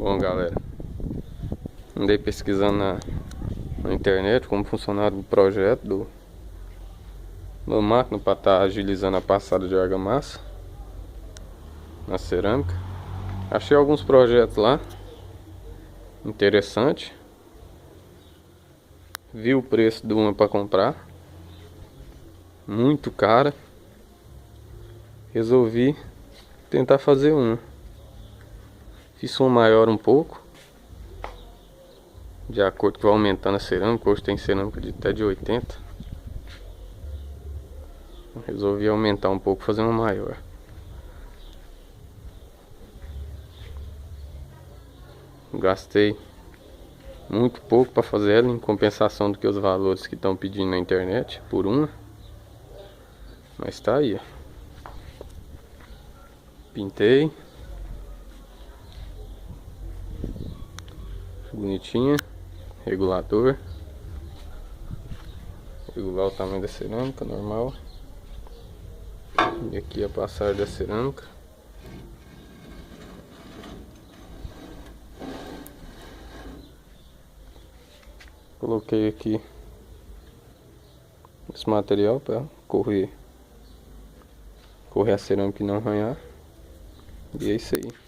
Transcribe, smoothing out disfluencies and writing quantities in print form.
Bom, galera, andei pesquisando na internet como funcionava o projeto do máquina para estar agilizando a passada de argamassa na cerâmica. Achei alguns projetos lá interessante. Vi o preço de uma para comprar, muito cara. Resolvi tentar fazer uma. Fiz uma maior um pouco, de acordo com vai aumentando a cerâmica. Hoje tem cerâmica até de 80. Resolvi aumentar um pouco, fazer uma maior. Gastei muito pouco para fazer ela, em compensação do que os valores que estão pedindo na internet por uma. Mas tá aí, ó. Pintei. Bonitinha. Regulador. Regular o tamanho da cerâmica, normal. E aqui a passagem da cerâmica. Coloquei aqui esse material para correr a cerâmica e não arranhar. E é isso aí.